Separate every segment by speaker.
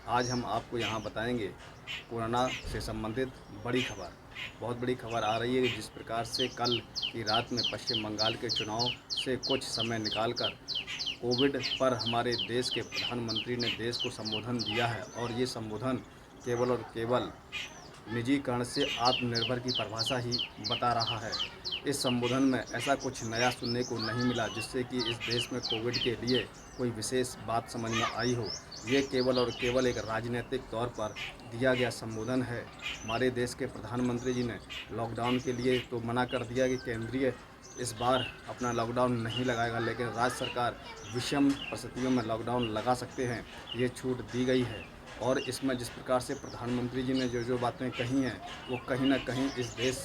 Speaker 1: आज हम आपको यहाँ बताएंगे कोरोना से संबंधित बड़ी खबर। बहुत बड़ी खबर आ रही है कि जिस प्रकार से कल की रात में पश्चिम बंगाल के चुनाव से कुछ समय निकालकर कोविड पर हमारे देश के प्रधानमंत्री ने देश को संबोधन दिया है और ये संबोधन केवल और केवल निजीकरण से आत्मनिर्भर की परिभाषा ही बता रहा है। इस संबोधन में ऐसा कुछ नया सुनने को नहीं मिला जिससे कि इस देश में कोविड के लिए कोई विशेष बात समझ में आई हो। ये केवल और केवल एक राजनीतिक तौर पर दिया गया संबोधन है। हमारे देश के प्रधानमंत्री जी ने लॉकडाउन के लिए तो मना कर दिया कि केंद्रीय इस बार अपना लॉकडाउन नहीं लगाएगा, लेकिन राज्य सरकार विषम परिस्थितियों में लॉकडाउन लगा सकते हैं, ये छूट दी गई है। और इसमें जिस प्रकार से प्रधानमंत्री जी ने जो जो बातें कही हैं वो कहीं ना कहीं इस देश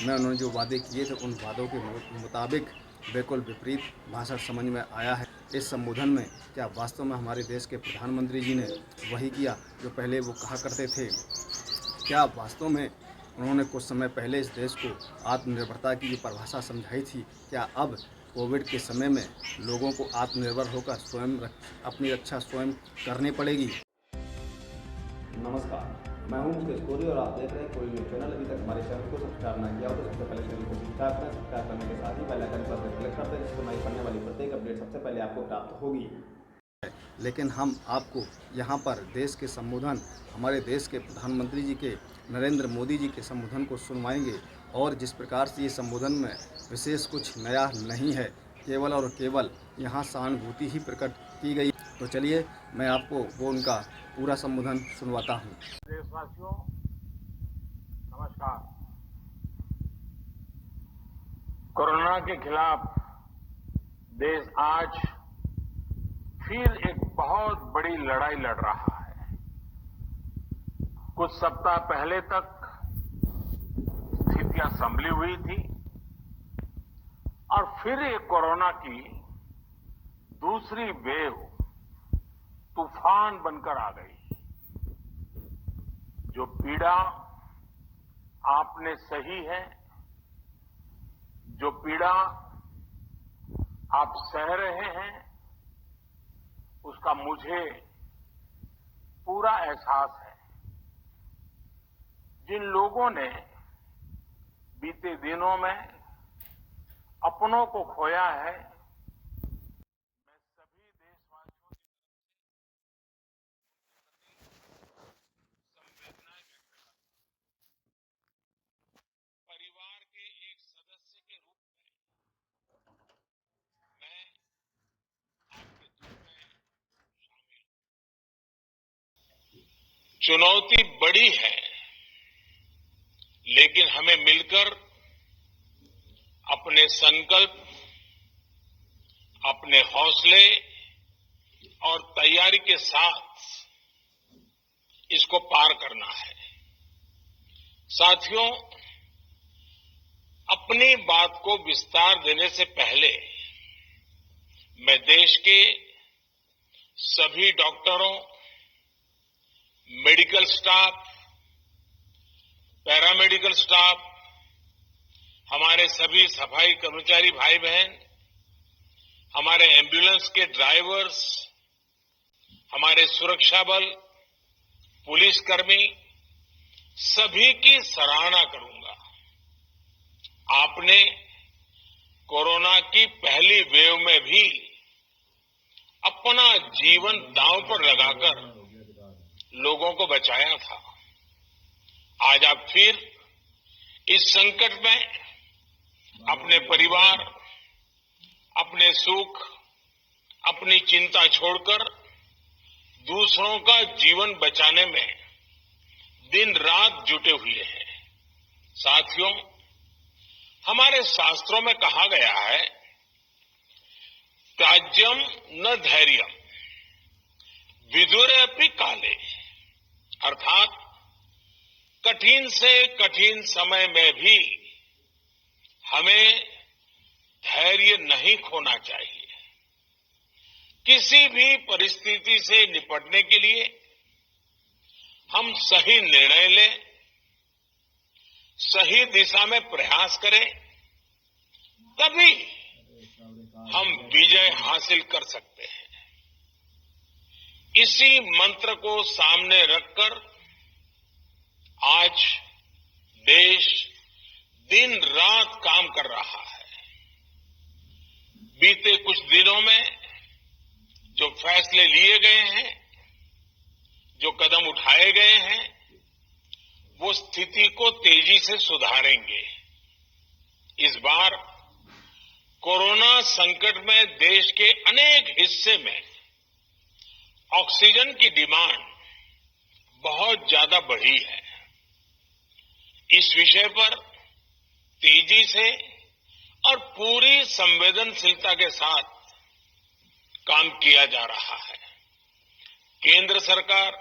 Speaker 1: में उन्होंने जो वादे किए थे उन वादों के मुताबिक बिल्कुल विपरीत भाषण समझ में आया है। इस संबोधन में क्या वास्तव में हमारे देश के प्रधानमंत्री जी ने वही किया जो पहले वो कहा करते थे? क्या वास्तव में उन्होंने कुछ समय पहले इस देश को आत्मनिर्भरता की जो परिभाषा समझाई थी, क्या अब कोविड के समय में लोगों को आत्मनिर्भर होकर स्वयं अपनी रक्षा स्वयं करनी पड़ेगी? नमस्कार, मैं हूं मुकेश कोरी और आप देख रहे हैं कोई न्यूज़ चैनल। अभी तक हमारे चैनल को सब्सक्राइब ना किया हो तो सबसे पहले चैनल को सब्सक्राइब करें। सब्सक्राइब करने के साथ ही बेल आइकन पर क्लिक कर दें जिससे हमारी पढ़ने वाली प्रत्येक अपडेट सबसे पहले आपको प्राप्त होगी। लेकिन हम आपको यहाँ पर देश के संबोधन, हमारे देश के प्रधानमंत्री जी के, नरेंद्र मोदी जी के संबोधन को सुनवाएंगे। और जिस प्रकार से ये संबोधन में विशेष कुछ नया नहीं है, केवल और केवल यहाँ सहानुभूति ही प्रकट की गई। तो चलिए मैं आपको वो उनका पूरा संबोधन सुनवाता हूँ।
Speaker 2: देशवासियों, नमस्कार। कोरोना के खिलाफ देश आज फिर एक बहुत बड़ी लड़ाई लड़ रहा है। कुछ सप्ताह पहले तक स्थितियां संभली हुई थी और फिर एक कोरोना की दूसरी वेव तूफान बनकर आ गई। जो पीड़ा आपने सही है, जो पीड़ा आप सह रहे हैं, उसका मुझे पूरा एहसास है। जिन लोगों ने बीते दिनों में अपनों को खोया है, मैं सभी देशवासियों की संवेदनाएं व्यक्त करता हूं। परिवार के एक सदस्य के रूप में मैं आपके दुख में शामिल हूं। चुनौती बड़ी है, लेकिन हमें मिलकर अपने संकल्प, अपने हौसले और तैयारी के साथ इसको पार करना है। साथियों, अपनी बात को विस्तार देने से पहले मैं देश के सभी डॉक्टरों, मेडिकल स्टाफ, पैरामेडिकल स्टाफ, हमारे सभी सफाई कर्मचारी भाई बहन, हमारे एम्बुलेंस के ड्राइवर्स, हमारे सुरक्षा बल, पुलिसकर्मी, सभी की सराहना करूंगा। आपने कोरोना की पहली वेव में भी अपना जीवन दांव पर लगाकर लोगों को बचाया था। आज आप फिर इस संकट में अपने परिवार, अपने सुख, अपनी चिंता छोड़कर दूसरों का जीवन बचाने में दिन रात जुटे हुए हैं। साथियों, हमारे शास्त्रों में कहा गया है, त्याज्यम न धैर्यम विदुरेऽपि काले, अर्थात कठिन से कठिन समय में भी हमें धैर्य नहीं खोना चाहिए। किसी भी परिस्थिति से निपटने के लिए हम सही निर्णय लें, सही दिशा में प्रयास करें, तभी हम विजय हासिल कर सकते हैं। इसी मंत्र को सामने रखकर आज देश दिन रात काम कर रहा है। बीते कुछ दिनों में जो फैसले लिए गए हैं, जो कदम उठाए गए हैं, वो स्थिति को तेजी से सुधारेंगे। इस बार कोरोना संकट में देश के अनेक हिस्से में ऑक्सीजन की डिमांड बहुत ज्यादा बढ़ी है। इस विषय पर तेजी से और पूरी संवेदनशीलता के साथ काम किया जा रहा है। केंद्र सरकार,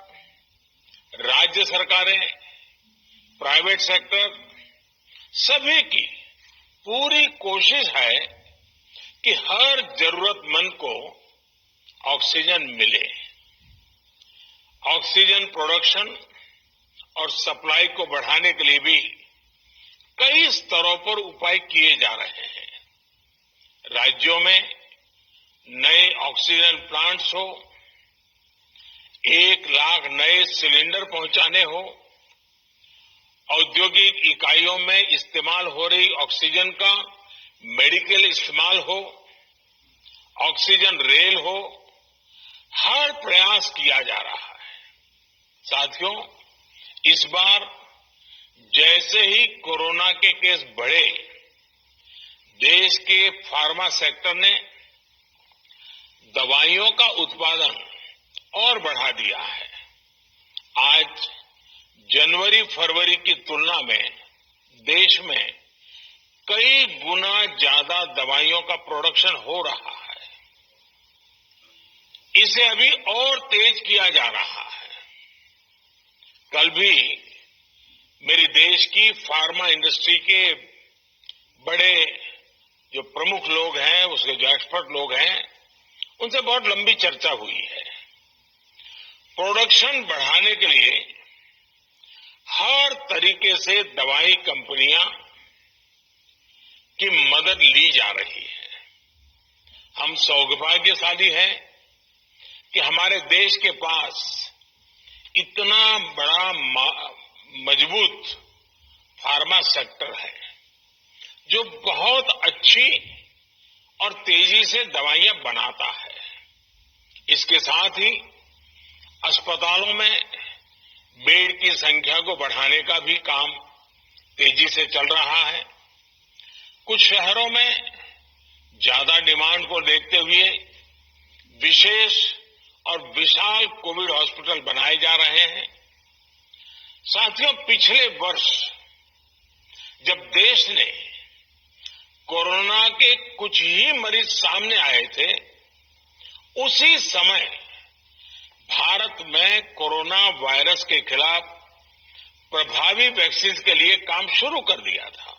Speaker 2: राज्य सरकारें, प्राइवेट सेक्टर, सभी की पूरी कोशिश है कि हर जरूरतमंद को ऑक्सीजन मिले। ऑक्सीजन प्रोडक्शन और सप्लाई को बढ़ाने के लिए भी कई स्तरों पर उपाय किए जा रहे हैं। राज्यों में नए ऑक्सीजन प्लांट्स हो, 1 लाख नए सिलेंडर पहुंचाने हो, औद्योगिक इकाइयों में इस्तेमाल हो रही ऑक्सीजन का मेडिकल इस्तेमाल हो, ऑक्सीजन रेल हो, हर प्रयास किया जा रहा है। साथियों, इस बार जैसे ही कोरोना के केस बढ़े, देश के फार्मा सेक्टर ने दवाइयों का उत्पादन और बढ़ा दिया है। आज जनवरी फरवरी की तुलना में देश में कई गुना ज्यादा दवाइयों का प्रोडक्शन हो रहा है। इसे अभी और तेज किया जा रहा है। कल भी मेरी देश की फार्मा इंडस्ट्री के बड़े जो प्रमुख लोग हैं, उसके जो एक्सपर्ट लोग हैं, उनसे बहुत लंबी चर्चा हुई है। प्रोडक्शन बढ़ाने के लिए हर तरीके से दवाई कंपनियां की मदद ली जा रही है। हम सौभाग्यशाली हैं कि हमारे देश के पास इतना बड़ा मजबूत फार्मा सेक्टर है जो बहुत अच्छी और तेजी से दवाइयां बनाता है। इसके साथ ही अस्पतालों में बेड की संख्या को बढ़ाने का भी काम तेजी से चल रहा है। कुछ शहरों में ज्यादा डिमांड को देखते हुए विशेष और विशाल कोविड हॉस्पिटल बनाए जा रहे हैं। साथियों, पिछले वर्ष जब देश ने कोरोना के कुछ ही मरीज सामने आए थे, उसी समय भारत में कोरोना वायरस के खिलाफ प्रभावी वैक्सीन के लिए काम शुरू कर दिया था।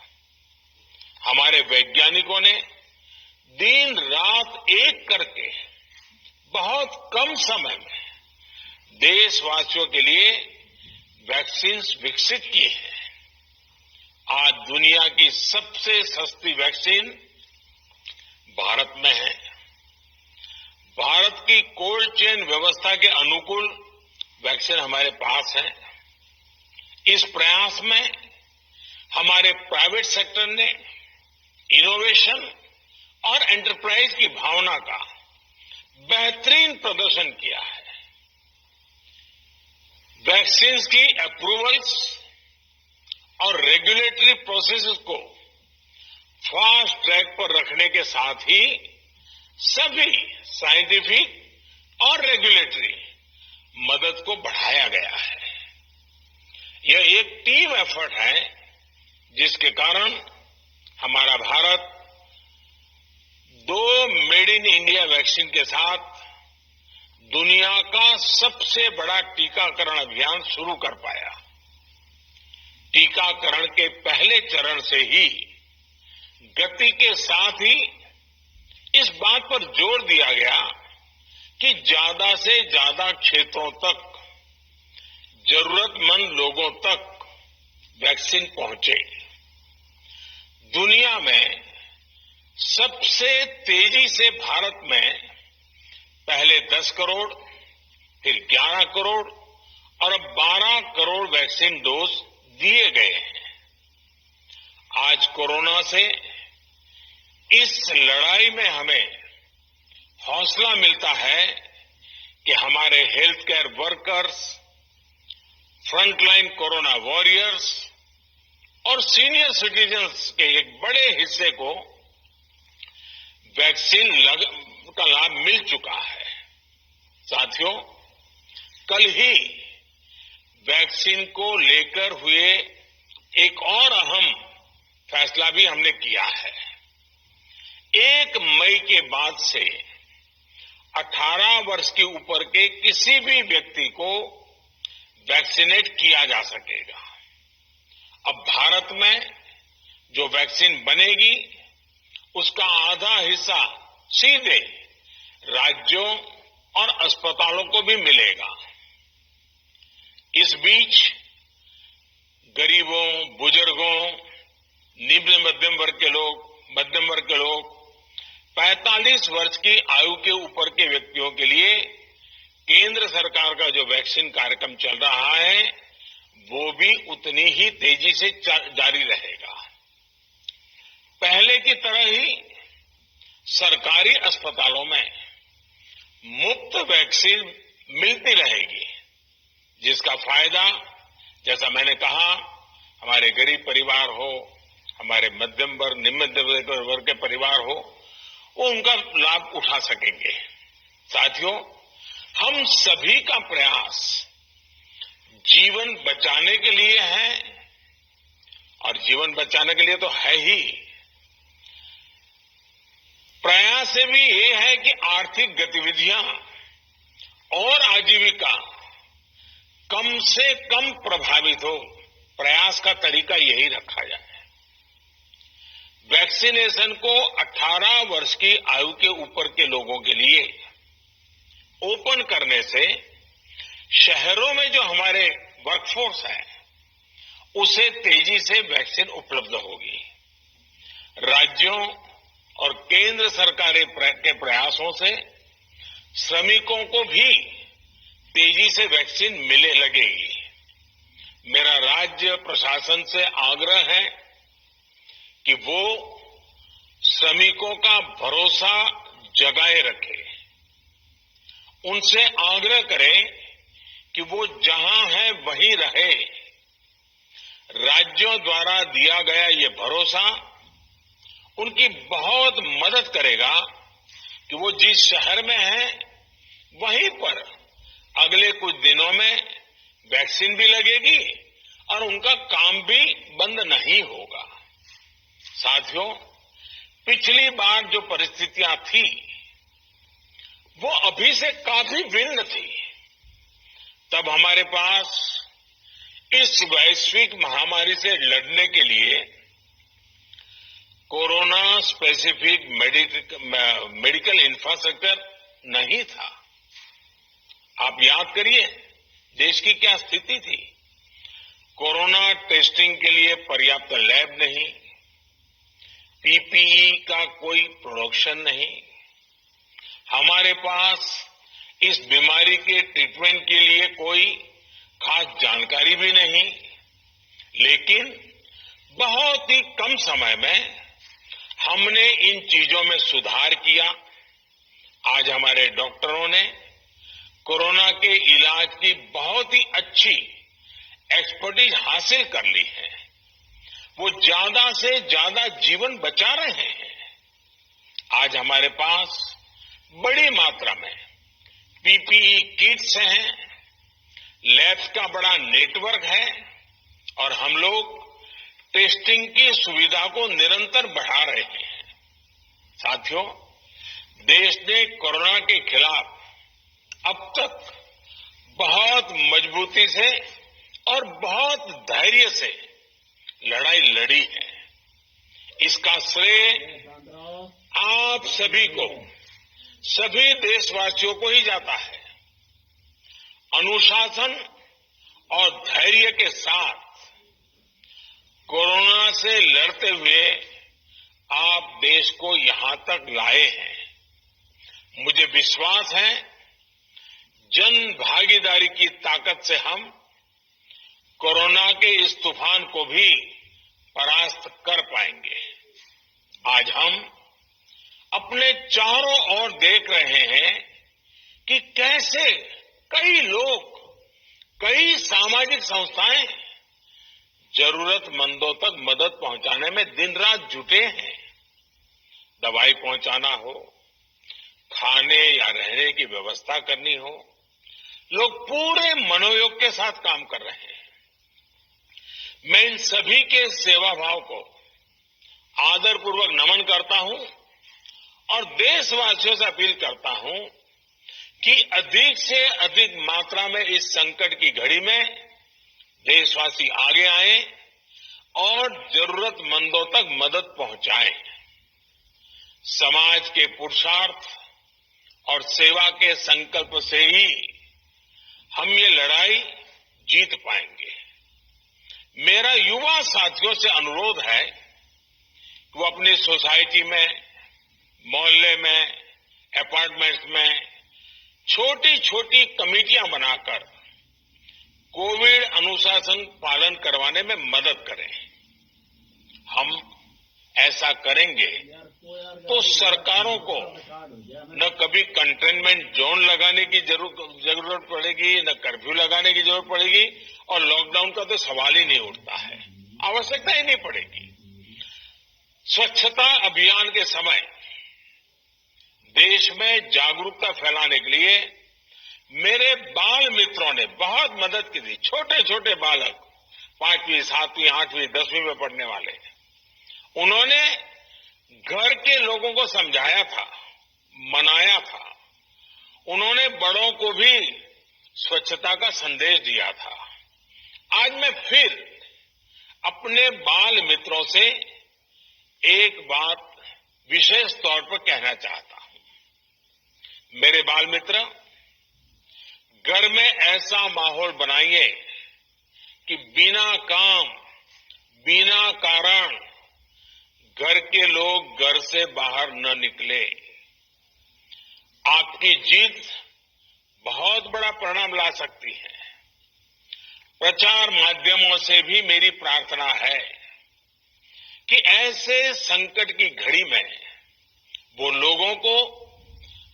Speaker 2: हमारे वैज्ञानिकों ने दिन रात एक करके बहुत कम समय में देशवासियों के लिए वैक्सीन विकसित की है। आज दुनिया की सबसे सस्ती वैक्सीन भारत में है। भारत की कोल्ड चेन व्यवस्था के अनुकूल वैक्सीन हमारे पास है। इस प्रयास में हमारे प्राइवेट सेक्टर ने इनोवेशन और एंटरप्राइज की भावना का बेहतरीन प्रदर्शन किया है। वैक्सीन की अप्रूवल्स और रेगुलेटरी प्रोसेसेस को फास्ट ट्रैक पर रखने के साथ ही सभी साइंटिफिक और रेगुलेटरी मदद को बढ़ाया गया है। यह एक टीम एफर्ट है जिसके कारण हमारा Bharat 2 made in India vaccine के साथ दुनिया का सबसे बड़ा टीकाकरण अभियान शुरू कर पाया। टीकाकरण के पहले चरण से ही गति के साथ ही इस बात पर जोर दिया गया कि ज्यादा से ज्यादा क्षेत्रों तक, जरूरतमंद लोगों तक वैक्सीन पहुंचे। दुनिया में सबसे तेजी से भारत में पहले 10 करोड़, फिर 11 करोड़ और अब 12 करोड़ वैक्सीन डोज दिए गए हैं। आज कोरोना से इस लड़ाई में हमें हौसला मिलता है कि हमारे health care workers, frontline corona warriors और सीनियर सिटीजन्स के एक बड़े हिस्से को वैक्सीन का लाभ मिल चुका है। साथियों, कल ही वैक्सीन को लेकर हुए एक और अहम फैसला भी हमने किया है। 1 मई के बाद से 18 वर्ष के ऊपर के किसी भी व्यक्ति को वैक्सीनेट किया जा सकेगा। अब भारत में जो वैक्सीन बनेगी उसका आधा हिस्सा सीधे राज्यों और अस्पतालों को भी मिलेगा। इस बीच गरीबों, बुजुर्गों, निम्न मध्यम वर्ग के लोग 45 वर्ष की आयु के ऊपर के व्यक्तियों के लिए केंद्र सरकार का जो वैक्सीन कार्यक्रम चल रहा है वो भी उतनी ही तेजी से जारी रहेगा। पहले की तरह ही सरकारी अस्पतालों में मुफ्त वैक्सीन मिलती रहेगी, जिसका फायदा, जैसा मैंने कहा, हमारे गरीब परिवार हो, हमारे मध्यम वर्ग, निम्न मध्यम वर्ग के परिवार हो, वो उनका लाभ उठा सकेंगे। साथियों, हम सभी का प्रयास जीवन बचाने के लिए है और जीवन बचाने के लिए तो है ही, प्रयास से भी ये है कि आर्थिक गतिविधियां और आजीविका कम से कम प्रभावित हो। प्रयास का तरीका यही रखा जाए। वैक्सीनेशन को 18 वर्ष की आयु के ऊपर के लोगों के लिए ओपन करने से शहरों में जो हमारे वर्कफोर्स है उसे तेजी से वैक्सीन उपलब्ध होगी। राज्यों और केंद्र सरकार के प्रयासों से श्रमिकों को भी तेजी से वैक्सीन मिलने लगेगी। मेरा राज्य प्रशासन से आग्रह है कि वो श्रमिकों का भरोसा जगाए रखे। उनसे आग्रह करें कि वो जहां है वहीं रहे। राज्यों द्वारा दिया गया ये भरोसा उनकी बहुत मदद करेगा कि वो जिस शहर में है वहीं पर अगले कुछ दिनों में वैक्सीन भी लगेगी और उनका काम भी बंद नहीं होगा। साथियों, पिछली बार जो परिस्थितियां थी वो अभी से काफी भिन्न थी। तब हमारे पास इस वैश्विक महामारी से लड़ने के लिए कोरोना स्पेसिफिक मेडिकल इंफ्रास्ट्रक्चर नहीं था। आप याद करिए देश की क्या स्थिति थी। कोरोना टेस्टिंग के लिए पर्याप्त लैब नहीं, पीपीई का कोई प्रोडक्शन नहीं, हमारे पास इस बीमारी के ट्रीटमेंट के लिए कोई खास जानकारी भी नहीं। लेकिन बहुत ही कम समय में हमने इन चीजों में सुधार किया। आज हमारे डॉक्टरों ने कोरोना के इलाज की बहुत ही अच्छी एक्सपर्टीज हासिल कर ली है। वो ज्यादा से ज्यादा जीवन बचा रहे हैं। आज हमारे पास बड़ी मात्रा में पीपीई किट्स हैं, लैब्स का बड़ा नेटवर्क है और हम लोग टेस्टिंग की सुविधा को निरंतर बढ़ा रहे हैं। साथियों, देश ने कोरोना के खिलाफ अब तक बहुत मजबूती से और बहुत धैर्य से लड़ाई लड़ी है। इसका श्रेय आप सभी को, सभी देशवासियों को ही जाता है। अनुशासन और धैर्य के साथ कोरोना से लड़ते हुए आप देश को यहां तक लाए हैं। मुझे विश्वास है जन भागीदारी की ताकत से हम कोरोना के इस तूफान को भी परास्त कर पाएंगे। आज हम अपने चारों ओर देख रहे हैं कि कैसे कई लोग, कई सामाजिक संस्थाएं जरूरतमंदों तक मदद पहुंचाने में दिन रात जुटे हैं। दवाई पहुंचाना हो, खाने या रहने की व्यवस्था करनी हो, लोग पूरे मनोयोग के साथ काम कर रहे हैं। मैं इन सभी के सेवा भाव को आदरपूर्वक नमन करता हूं और देशवासियों से अपील करता हूं कि अधिक से अधिक मात्रा में इस संकट की घड़ी में देशवासी आगे आए और जरूरतमंदों तक मदद पहुंचाएं। समाज के पुरुषार्थ और सेवा के संकल्प से ही हम ये लड़ाई जीत पाएंगे। मेरा युवा साथियों से अनुरोध है कि वो अपनी सोसाइटी में, मोहल्ले में, अपार्टमेंट्स में छोटी छोटी कमेटियां बनाकर कोविड अनुशासन पालन करवाने में मदद करें। हम ऐसा करेंगे तो सरकारों को न कभी कंटेनमेंट जोन लगाने की जरूरत पड़ेगी, न कर्फ्यू लगाने की जरूरत पड़ेगी और लॉकडाउन का तो सवाल ही नहीं उठता है, आवश्यकता ही नहीं पड़ेगी। स्वच्छता अभियान के समय देश में जागरूकता फैलाने के लिए मेरे बाल मित्रों ने बहुत मदद की थी। छोटे छोटे बालक, 5वीं, 7वीं, 8वीं, 10वीं में पढ़ने वाले, उन्होंने घर के लोगों को समझाया था, मनाया था। उन्होंने बड़ों को भी स्वच्छता का संदेश दिया था। आज मैं फिर अपने बाल मित्रों से एक बात विशेष तौर पर कहना चाहता हूं। मेरे बाल मित्र, घर में ऐसा माहौल बनाइए कि बिना काम, बिना कारण घर के लोग घर से बाहर न निकले। आपकी जीत बहुत बड़ा परिणाम ला सकती है। प्रचार माध्यमों से भी मेरी प्रार्थना है कि ऐसे संकट की घड़ी में वो लोगों को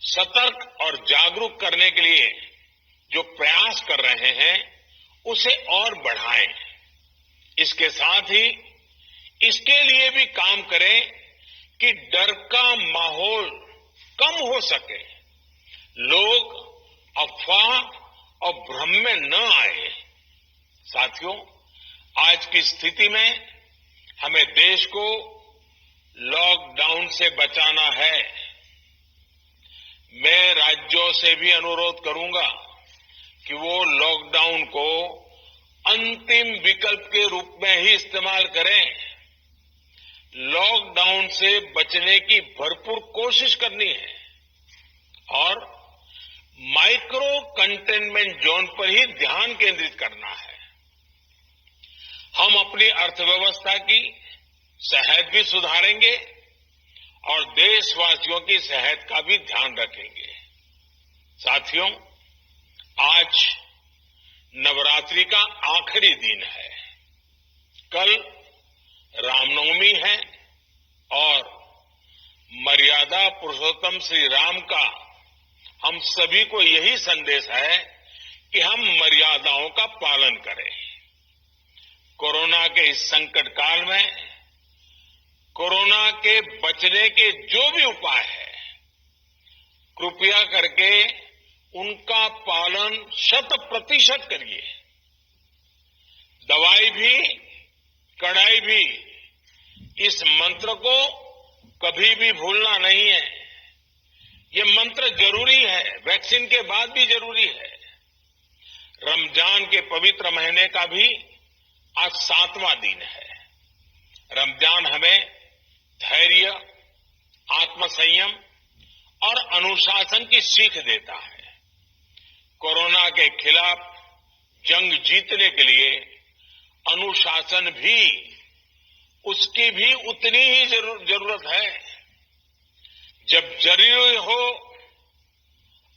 Speaker 2: सतर्क और जागरूक करने के लिए जो प्रयास कर रहे हैं उसे और बढ़ाएं। इसके साथ ही इसके लिए भी काम करें कि डर का माहौल कम हो सके, लोग अफवाह और भ्रम में न आए। साथियों, आज की स्थिति में हमें देश को लॉकडाउन से बचाना है। मैं राज्यों से भी अनुरोध करूंगा कि वो लॉकडाउन को अंतिम विकल्प के रूप में ही इस्तेमाल करें। लॉकडाउन से बचने की भरपूर कोशिश करनी है और माइक्रो कंटेनमेंट जोन पर ही ध्यान केंद्रित करना है। हम अपनी अर्थव्यवस्था की सेहत भी सुधारेंगे और देशवासियों की सेहत का भी ध्यान रखेंगे। साथियों, आज नवरात्रि का आखिरी दिन है। कल रामनवमी है और मर्यादा पुरुषोत्तम श्री राम का हम सभी को यही संदेश है कि हम मर्यादाओं का पालन करें। कोरोना के इस संकट काल में कोरोना के बचने के जो भी उपाय है, कृपया करके उनका पालन 100% करिए। दवाई भी, कड़ाई भी, इस मंत्र को कभी भी भूलना नहीं है। ये मंत्र जरूरी है, वैक्सीन के बाद भी जरूरी है। रमजान के पवित्र महीने का भी आज 7वां दिन है। रमजान हमें धैर्य, आत्मसंयम और अनुशासन की सीख देता है। कोरोना के खिलाफ जंग जीतने के लिए अनुशासन भी, उसकी भी उतनी ही जरूरत है। जब जरूरी हो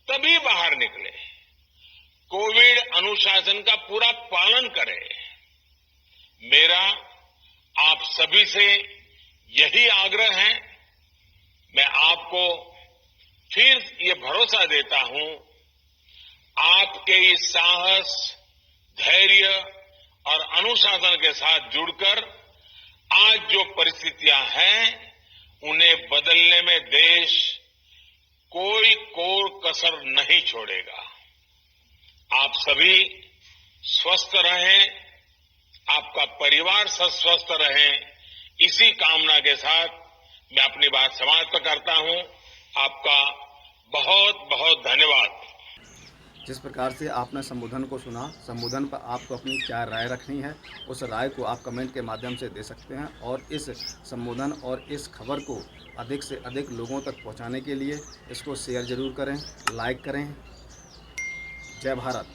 Speaker 2: तभी बाहर निकले कोविड अनुशासन का पूरा पालन करें। मेरा आप सभी से यही आग्रह है। मैं आपको फिर ये भरोसा देता हूं, आपके इस साहस, धैर्य और अनुशासन के साथ जुड़कर आज जो परिस्थितियां हैं, उन्हें बदलने में देश कोई कोर कसर नहीं छोड़ेगा। आप सभी स्वस्थ रहें, आपका परिवार स्वस्थ रहे, इसी कामना के साथ मैं अपनी बात समाप्त करता हूं। आपका बहुत बहुत धन्यवाद।
Speaker 1: जिस प्रकार से आपने संबोधन को सुना, संबोधन पर आपको अपनी क्या राय रखनी है, उस राय को आप कमेंट के माध्यम से दे सकते हैं और इस संबोधन और इस खबर को अधिक से अधिक लोगों तक पहुंचाने के लिए इसको शेयर ज़रूर करें, लाइक करें। जय भारत।